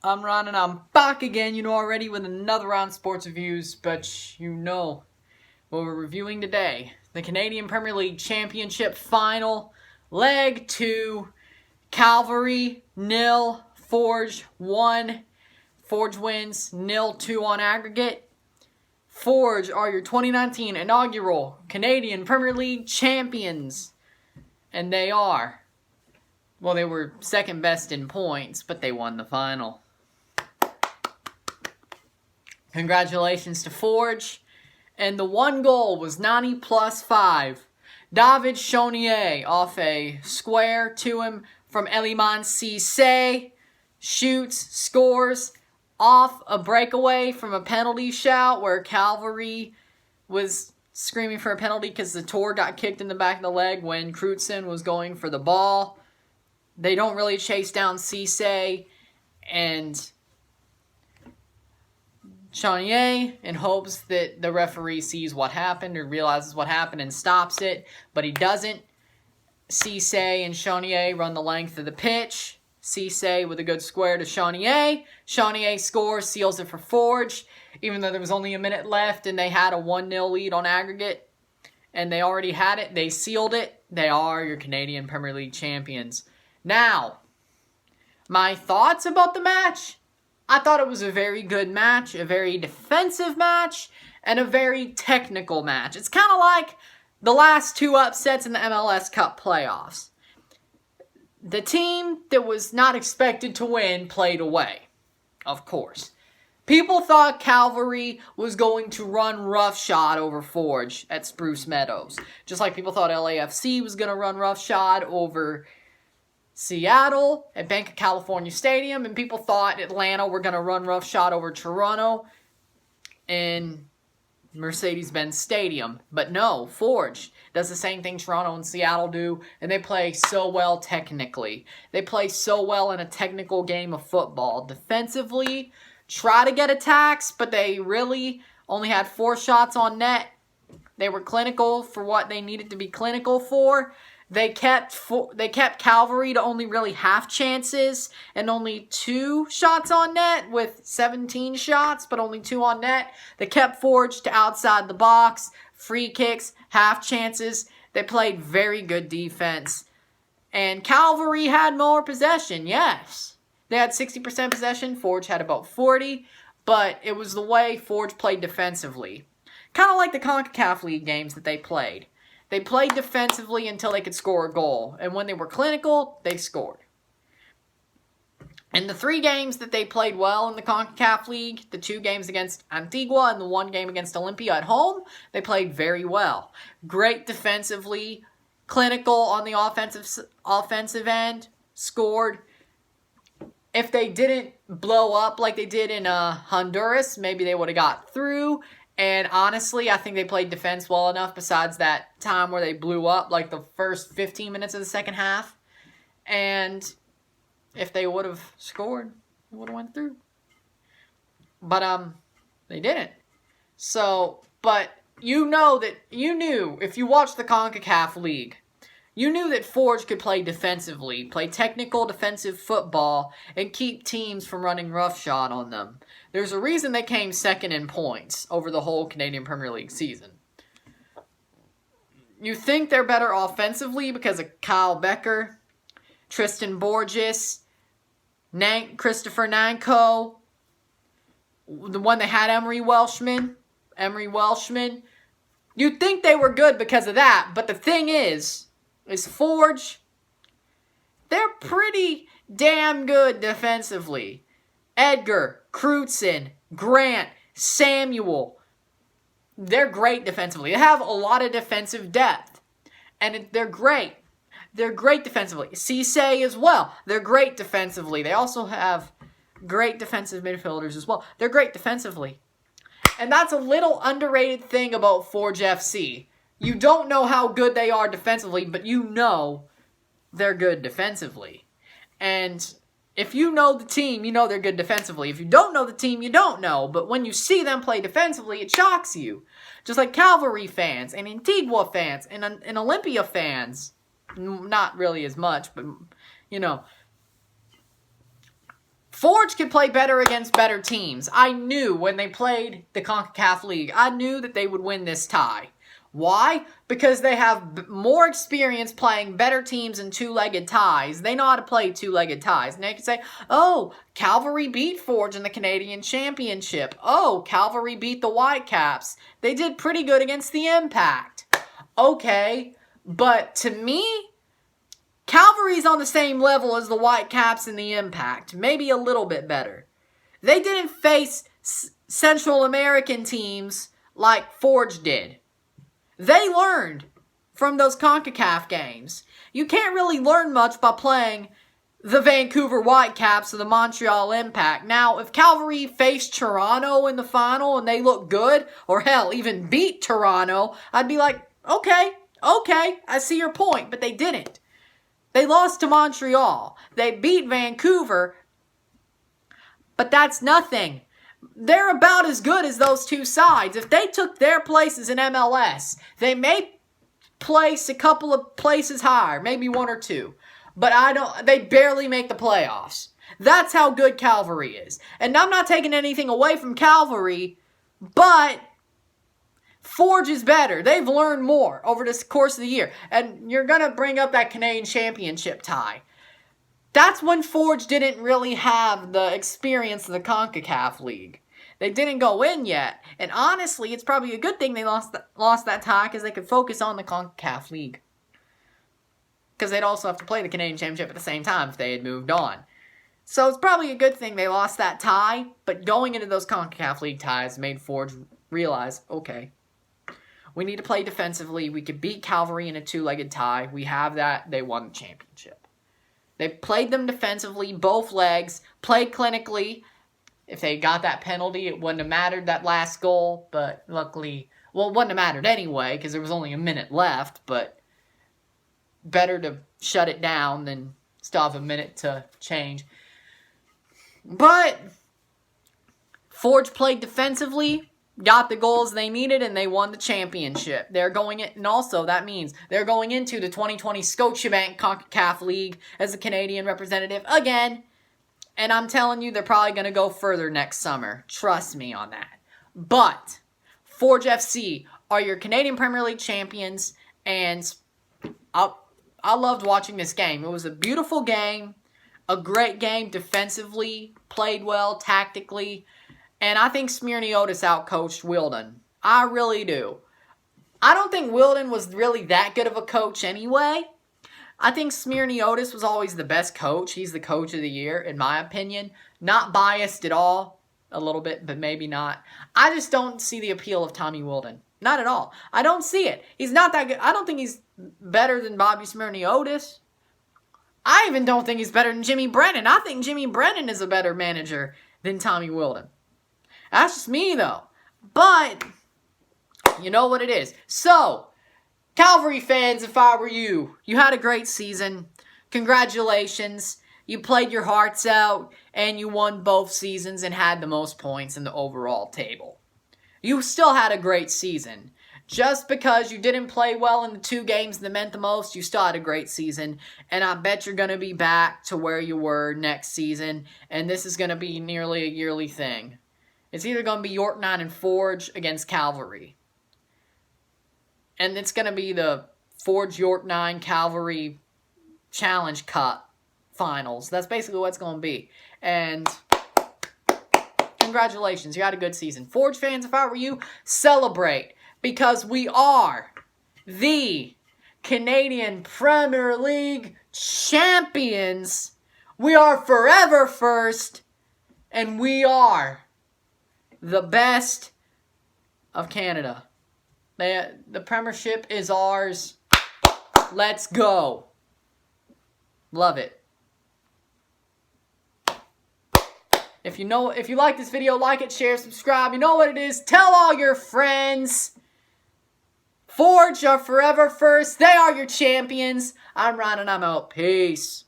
I'm Ron and I'm back again, already with another round of sports reviews, but what we're reviewing today. The Canadian Premier League Championship Final, Leg 2, Cavalry 0, Forge 1. Forge wins 0-2 on aggregate. Forge are your 2019 inaugural Canadian Premier League champions. And they are, well, they were second best in points, but they won the final. Congratulations to Forge. And the one goal was 90 plus 5. David Chonier off a square to him from Eliman Cisse. Shoots, scores off a breakaway from a penalty shout where Cavalry was screaming for a penalty because the Tor got kicked in the back of the leg when Crutzen was going for the ball. They don't really chase down Cisse and Chonier in hopes that the referee sees what happened or realizes what happened and stops it, but he doesn't. Cisse and Chonier run the length of the pitch. Cisse with a good square to Chonier. Chonier scores, seals it for Forge, even though there was only a minute left and they had a 1-0 lead on aggregate. And they already had it. They sealed it. They are your Canadian Premier League champions. Now, my thoughts about the match. I thought it was a very good match, a very defensive match, and a very technical match. It's kind of like the last two upsets in the MLS Cup playoffs. The team that was not expected to win played away, of course. People thought Cavalry was going to run roughshod over Forge at Spruce Meadows. Just like people thought LAFC was going to run roughshod over Seattle at Bank of California Stadium, and people thought Atlanta were going to run roughshod over Toronto in Mercedes-Benz Stadium. But no, Forge does the same thing Toronto and Seattle do, and they play so well technically. They play so well in a technical game of football. Defensively, try to get attacks, but they really only had 4 shots on net. They were clinical for what they needed to be clinical for. They kept Cavalry to only really half chances and only 2 shots on net with 17 shots, but only 2 on net. They kept Forge to outside the box, free kicks, half chances. They played very good defense. And Cavalry had more possession, yes. They had 60% possession. Forge had about 40, but it was the way Forge played defensively. Kind of like the CONCACAF League games that they played. They played defensively until they could score a goal. And when they were clinical, they scored. In the 3 games that they played well in the CONCACAF League, the 2 games against Antigua and the 1 game against Olympia at home, they played very well. Great defensively, clinical on the offensive end, scored. If they didn't blow up like they did in Honduras, maybe they would have got through. And honestly, I think they played defense well enough besides that time where they blew up, like the first 15 minutes of the second half. And if they would have scored, it would have went through. But they didn't. So, but you knew, if you watched the CONCACAF League, you knew that Forge could play defensively, play technical defensive football, and keep teams from running roughshod on them. There's a reason they came second in points over the whole Canadian Premier League season. You think they're better offensively because of Kyle Becker, Tristan Borges, Christopher Nanko, the one that had Emery Welshman. You'd think they were good because of that, but the thing is Forge, they're pretty damn good defensively. Edgar, Crutzen, Grant, Samuel, they're great defensively. They have a lot of defensive depth, and they're great. They're great defensively. Cisse as well. They're great defensively. They also have great defensive midfielders as well. They're great defensively. And that's a little underrated thing about Forge FC. You don't know how good they are defensively, but you know they're good defensively. And if you know the team, you know they're good defensively. If you don't know the team, you don't know. But when you see them play defensively, it shocks you. Just like Cavalry fans and Antigua fans and Olympia fans. Not really as much, but, Forge could play better against better teams. I knew when they played the CONCACAF League, I knew that they would win this tie. Why? Because they have more experience playing better teams in two-legged ties. They know how to play two-legged ties. And they can say, oh, Cavalry beat Forge in the Canadian Championship. Oh, Cavalry beat the Whitecaps. They did pretty good against the Impact. Okay, but to me, Cavalry's on the same level as the Whitecaps and the Impact. Maybe a little bit better. They didn't face Central American teams like Forge did. They learned from those CONCACAF games. You can't really learn much by playing the Vancouver Whitecaps or the Montreal Impact. Now, if Cavalry faced Toronto in the final and they look good, or hell, even beat Toronto, I'd be like, okay, I see your point, but they didn't. They lost to Montreal. They beat Vancouver, but that's nothing. They're about as good as those two sides. If they took their places in MLS, they may place a couple of places higher, maybe one or two. But they barely make the playoffs. That's how good Cavalry is. And I'm not taking anything away from Cavalry, but Forge is better. They've learned more over the course of the year. And you're going to bring up that Canadian Championship tie. That's when Forge didn't really have the experience of the CONCACAF League. They didn't go in yet. And honestly, it's probably a good thing they lost that tie because they could focus on the CONCACAF League. Because they'd also have to play the Canadian Championship at the same time if they had moved on. So it's probably a good thing they lost that tie. But going into those CONCACAF League ties made Forge realize, okay, we need to play defensively. We could beat Cavalry in a two-legged tie. We have that. They won the championship. They played them defensively, both legs, played clinically. If they got that penalty, it wouldn't have mattered, that last goal. But luckily, well, it wouldn't have mattered anyway because there was only a minute left. But better to shut it down than still have a minute to change. But Forge played defensively, got the goals they needed, and they won the championship. They're going in, and also that means they're going into the 2020 Scotiabank CONCACAF League as a Canadian representative again. And I'm telling you, they're probably going to go further next summer. Trust me on that. But Forge FC are your Canadian Premier League champions, and I loved watching this game. It was a beautiful game, a great game defensively, played well tactically. And I think Smyrniotis outcoached Wilden. I really do. I don't think Wilden was really that good of a coach anyway. I think Smyrniotis was always the best coach. He's the coach of the year, in my opinion. Not biased at all. A little bit, but maybe not. I just don't see the appeal of Tommy Wilden. Not at all. I don't see it. He's not that good. I don't think he's better than Bobby Smyrniotis. I even don't think he's better than Jimmy Brennan. I think Jimmy Brennan is a better manager than Tommy Wilden. That's just me, though. But you know what it is. So, Cavalry fans, if I were you, you had a great season. Congratulations. You played your hearts out, and you won both seasons and had the most points in the overall table. You still had a great season. Just because you didn't play well in the two games that meant the most, you still had a great season. And I bet you're going to be back to where you were next season. And this is going to be nearly a yearly thing. It's either going to be York 9 and Forge against Cavalry. And it's going to be the Forge York 9 Cavalry Challenge Cup finals. That's basically what it's going to be. And congratulations, you had a good season. Forge fans, if I were you, celebrate. Because we are the Canadian Premier League champions. We are forever first. And we are the best of Canada. The Premiership is ours. Let's go. Love it. If you like this video, like it, share, subscribe. You know what it is. Tell all your friends. Forge are forever first. They are your champions. I'm Ron and I'm out. Peace.